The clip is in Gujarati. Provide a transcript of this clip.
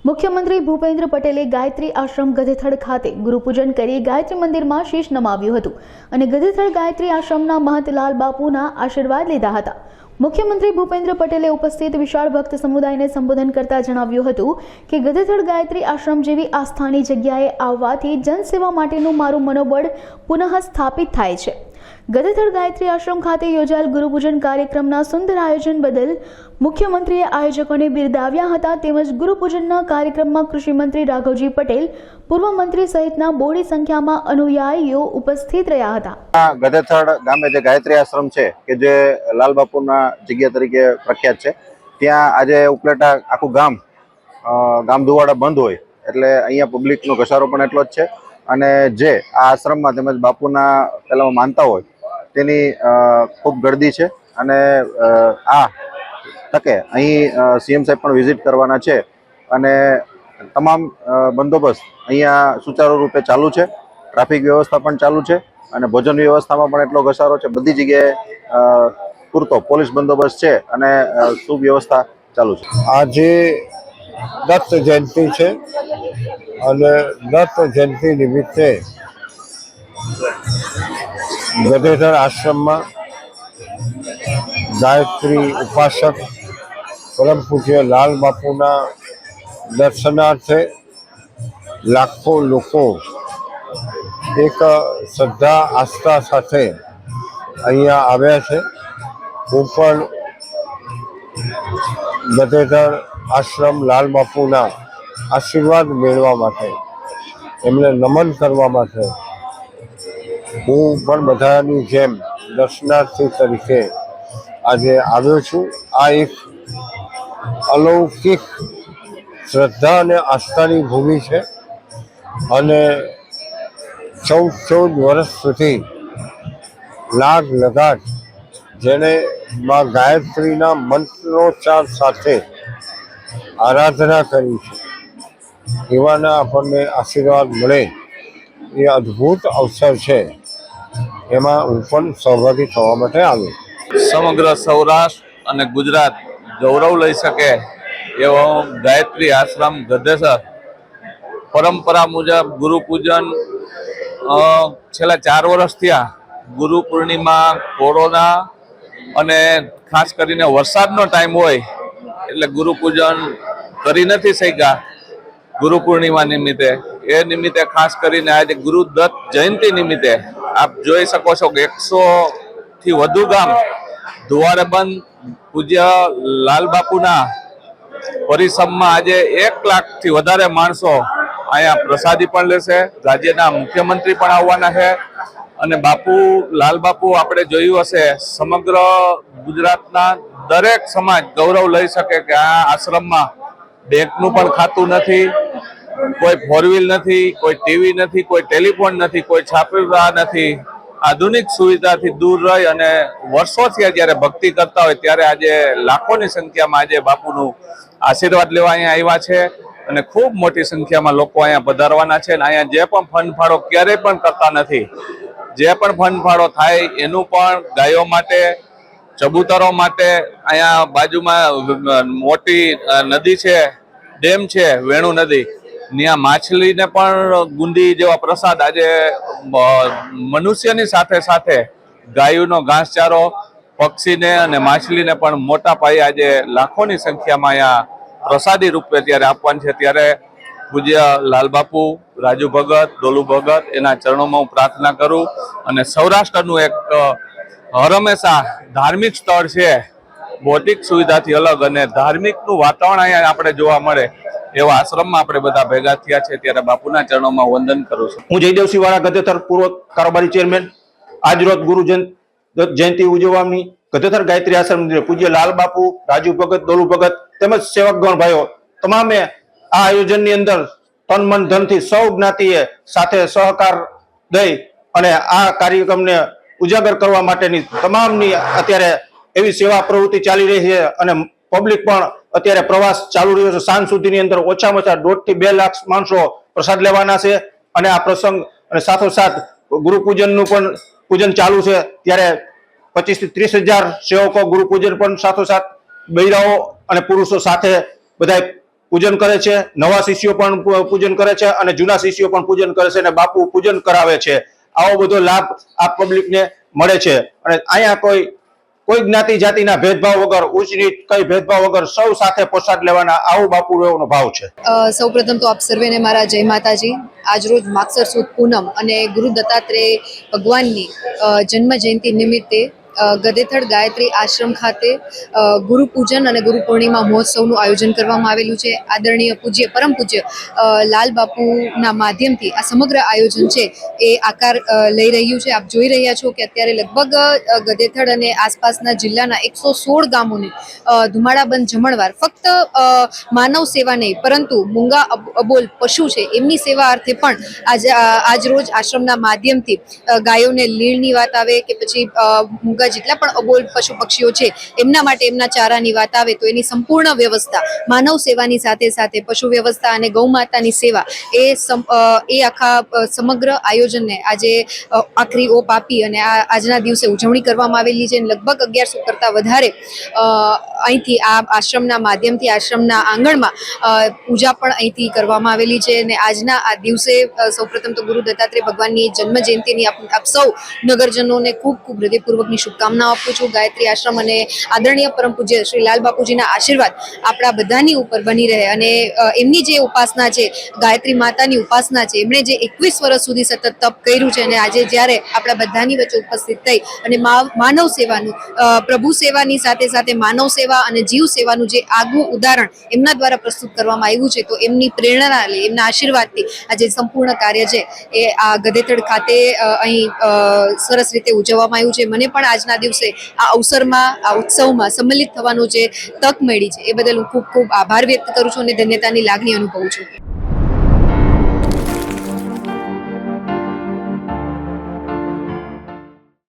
મુખ્યમંત્રી ભૂપેન્દ્ર પટેલે ગાયત્રી આશ્રમ ગધેથડ ખાતે ગુરુપૂજન કરી ગાયત્રી મંદિરમાં શીશ નમાવ્યું હતું અને ગધેથડ ગાયત્રી આશ્રમના મહંત લાલ બાપુના આશીર્વાદ લીધા હતા। મુખ્યમંત્રી ભૂપેન્દ્ર પટેલે ઉપસ્થિત વિશાળ ભક્ત સમુદાયને સંબોધન કરતા જણાવ્યું હતું કે ગધેથડ ગાયત્રી આશ્રમ જેવી આસ્થાની જગ્યાએ આવવાથી જનસેવા માટેનું મારું મનોબળ પુનઃ સ્થાપિત થાય છે। ગધેથડ ગાયત્રી આશ્રમ ખાતે યોજાયેલ ગુરુપૂજન કાર્યક્રમના સુંદર આયોજન બદલ મુખ્યમંત્રીએ આયોજકોને બિરદાવ્યા હતા। તેમજ ગુરુપૂજનના કાર્યક્રમમાં કૃષિ મંત્રી રાઘવજી પટેલ, પૂર્વ મંત્રી સહિતના બોડી સંખ્યામાં અનુયાયીઓ ઉપસ્થિત રહ્યા હતા। ગધેથડ ગામે જે ગાયત્રી આશ્રમ છે કે જે લાલબાપુના જગ્યા તરીકે પ્રખ્યાત છે, ત્યાં આજે ઉપલેટા આખું ગામ ધુવાડા બંધ હોય એટલે અહીંયા પબ્લિકનો ઘસારો પણ એટલો જ છે અને જે આ આશ્રમમાં તેમજ બાપુના પહેલાં માનતા હોય તેની ખૂબ ગર્દી છે અને આ તકે અહીં સીએમ સાહેબ પણ વિઝિટ કરવાના છે અને તમામ બંદોબસ્ત અહીંયા સુચારુ રૂપે ચાલુ છે। ટ્રાફિક વ્યવસ્થા પણ ચાલુ છે અને ભોજન વ્યવસ્થામાં પણ એટલો ઘસારો છે, બધી જગ્યાએ પૂરતો પોલીસ બંદોબસ્ત છે અને સુવ્યવસ્થા ચાલુ છે। આજે દત્ત જયંતિ છે અને દત્ત જયંતિ નિમિત્તે ગધેથડ આશ્રમમાં ગાયત્રી ઉપાસક પરમ પૂજ્ય લાલ બાપુના દર્શનાર્થે લાખો લોકો એક શ્રદ્ધા આસ્થા સાથે અહીંયા આવ્યા છે। હું પણ ગધેથડ આશ્રમ લાલ બાપુના આશીર્વાદ મેળવવા માટે, એમને નમન કરવા માટે હું પણ બધાની જેમ દર્શનાર્થી તરીકે આજે આવ્યો છું। આ એક અલૌકિક શ્રદ્ધા અને આસ્થાની ભૂમિ છે અને 14 વર્ષ સુધી લાગ લગાટ જેણે માં ગાયત્રીના મંત્રોચ્ચાર સાથે આરાધના કરી છે, એવાના આપણને આશીર્વાદ મળે એ અદ્ભુત અવસર છે। એમાં હું પણ સહભાગી થવા માટે આવ્યો। સમગ્ર સૌરાષ્ટ્ર અને ગુજરાત ગૌરવ લઈ શકે એવો ગાયત્રી આશ્રમ ગધેથડ પરંપરા મુજબ ગુરુ પૂજન છેલ્લા 4 વર્ષ થયા। ગુરુ પૂર્ણિમા, કોરોના અને ખાસ કરીને વરસાદનો ટાઈમ હોય એટલે ગુરુ પૂજન કરી નથી શક્યા ગુરુ પૂર્ણિમા નિમિત્તે। એ નિમિત્તે ખાસ કરીને આજે ગુરુ દત્ત જયંતિ નિમિત્તે આપ જોઈ શકો છો કે 100 થી વધુ ગામ ધુવાડે બંધ પૂજ્ય લાલ બાપુના પરિસરમાં આજે 1 લાખથી વધારે માણસો અહીંયા પ્રસાદી પણ લેશે। રાજ્યના મુખ્યમંત્રી પણ આવવાના છે અને લાલ બાપુ આપણે જોયું હશે સમગ્ર ગુજરાતના દરેક સમાજ ગૌરવ લઈ શકે કે આ આશ્રમમાં બેંકનું પણ ખાતું નથી, કોઈ 4 વ્હીલ નથી, કોઈ ટીવી નથી, કોઈ ટેલિફોન નથી, કોઈ છાપરા નથી। આધુનિક સુવિધાથી દૂર રહી અને વર્ષોથી જ્યારે ભક્તિ કરતા હોય ત્યારે આજે લાખોની સંખ્યામાં આજે બાપુનું આશીર્વાદ લેવા અહીંયા આવ્યા છે અને ખૂબ મોટી સંખ્યામાં લોકો અહીંયા પધારવાના છે। અને અહીંયા જે પણ ફંડફાળો ક્યારેય પણ કરતા નથી, જે પણ ફંડફાળો થાય એનું પણ ગાયો માટે, ચબૂતરો માટે, અહીંયા બાજુમાં મોટી નદી છે, ડેમ છે વેણુ નદી, ત્યાં માછલીને પણ ગુંદી જેવા પ્રસાદ આજે મનુષ્યની સાથે સાથે ગાયોનો ઘાસચારો, પક્ષીને અને માછલીને પણ મોટા પાયે આજે લાખોની સંખ્યામાં અહીંયા પ્રસાદી રૂપે ત્યારે આપવાનું છે। ત્યારે પૂજ્ય લાલ બાપુ, રાજુ ભગત, ડોલુ ભગત એના ચરણોમાં હું પ્રાર્થના કરું અને સૌરાષ્ટ્રનું એક હંમેશા ધાર્મિક સ્થળ છે, ભૌતિક સુવિધાથી અલગ અને ધાર્મિકનું વાતાવરણ અહીંયા આપણે જોવા મળે એવા આશ્રમમાં આપણે બધા ભેગા થયા છે। ત્યારે બાપુના ચરણોમાં વંદન કરું છું। હું જયદેવસિંહ વાળા ગધેથડ પૂર્વ કારોબારી ચેરમેન। આજરોજ ગુરુ જયંતિ ઉજવવાની ગધેથડ ગાયત્રી આશ્રમ પૂજ્ય લાલ બાપુ, રાજુ ભગત, ડોલુ ભગત તેમજ સેવકગણ ભાઈઓ તમામે આ આયોજનની અંદર તન મન ધનથી સૌ જ્ઞાતિએ સાથે સહકાર દઈ અને આ કાર્યક્રમને ઉજાગર કરવા માટેની તમામની અત્યારે એવી સેવા પ્રવૃત્તિ ચાલી રહી છે અને પબ્લિક પણ અત્યારે પ્રવાસ ચાલુ રહ્યો છે। સાંજ સુધીની અંદર ઓછામાં ઓછા 1.5 થી 2 લાખ માણસો પ્રસાદ લેવાના છે અને આ પ્રસંગ અને સાથોસાથ ગુરુ પૂજનનું પણ પૂજન ચાલુ છે। ત્યારે 25 થી 30 હજાર સેવકો ગુરુ પૂજન પણ સાથોસાથ બૈરાઓ અને પુરુષો સાથે બધા પૂજન કરે છે, નવા શિષ્યો પણ પૂજન કરે છે અને જૂના શિષ્યો પણ પૂજન કરે છે અને બાપુ પૂજન કરાવે છે. આવો બધો લાભ આ પબ્લિકને મળે છે અને અહીંયા કોઈ જ્ઞાતિ જાતિના ભેદભાવ વગર, ઉચ્ચ નીચ કઈ ભેદભાવ વગર સૌ સાથે પ્રસાદ લેવાના, આવો બાપુનો ભાવ છે. સૌપ્રથમ તો આપ સર્વેને મારા જય માતાજી. આજરોજ માગસર સુદ પૂનમ અને ગુરુ દત્તાત્રેય ભગવાનની જન્મ જયંતિ નિમિત્તે ગધેથડ ગાયત્રી આશ્રમ ખાતે ગુરુ પૂજન અને ગુરુ પૂર્ણિમા મહોત્સવનું આયોજન કરવામાં આવેલું છે. આદરણીય પૂજ્ય પરમ પૂજ્ય લાલ બાપુના માધ્યમથી આ સમગ્ર આયોજન છે એ આકાર લઈ રહ્યું છે. આપ જોઈ રહ્યા છો કે અત્યારે લગભગ ગધેથડ અને આસપાસના જિલ્લાના 116 ગામોને ધુમાડાબંધ જમણવાર ફક્ત માનવ સેવા નહીં પરંતુ મૂંગા અબોલ પશુ છે એમની સેવા અર્થે પણ આજ રોજ આશ્રમના માધ્યમથી ગાયોને લીણની વાત આવે કે પછી મૂંગા જેટલા પણ અબોલ પશુ પક્ષીઓ છે એમના માટે એમના ચારાની વાત આવે તો એની સંપૂર્ણ વ્યવસ્થા માનવ સેવાની સાથે સાથે પશુ વ્યવસ્થા અને ગૌ માતાની સેવા એ આખા સમગ્ર આયોજનને આજે આખરી ઓપ આપી અને આજના દિવસે ઉજવણી કરવામાં આવેલી છે. લગભગ 1100 કરતાં વધારે અહીંથી આ આશ્રમના માધ્યમથી આશ્રમના આંગણમાં પૂજા પણ અહીંથી કરવામાં આવેલી છે અને આજના આ દિવસે સૌપ્રથમ તો ગુરુ દત્તાત્રેય ભગવાનની જન્મ જયંતિની આપ સૌ નગરજનોને ખૂબ ખૂબ હૃદયપૂર્વકની શુભકામનાઓ આપું છું. ગાયત્રી આશ્રમ અને આદરણીય પરમ પૂજ્ય શ્રી લાલ બાપુજીના આશીર્વાદ આપણા બધાની ઉપર બની રહે અને એમની જે ઉપાસના છે, ગાયત્રી માતાની ઉપાસના છે, એમણે જે 21 વર્ષ સુધી સતત તપ કર્યું છે અને આજે જ્યારે આપણા બધાની વચ્ચે ઉપસ્થિત થઈ અને માનવ સેવાનું, પ્રભુ સેવાની સાથે સાથે માનવ સેવા અને જીવ સેવાનું જે આગવું ઉદાહરણ એમના દ્વારા પ્રસ્તુત કરવામાં આવ્યું છે તો એમની પ્રેરણા લઈ, એમના આશીર્વાદથી આજે સંપૂર્ણ કાર્ય છે એ આ ગધેથડ ખાતે અહીં સરસ રીતે ઉજવવામાં આવ્યું છે. મને પણ આજના દિવસે આ અવસરમાં, આ ઉત્સવમાં સંમિલિત થવાનો જે તક મળી છે એ બદલ હું ખૂબ ખૂબ આભાર વ્યક્ત કરું છું અને ધન્યતાની લાગણી અનુભવું છું.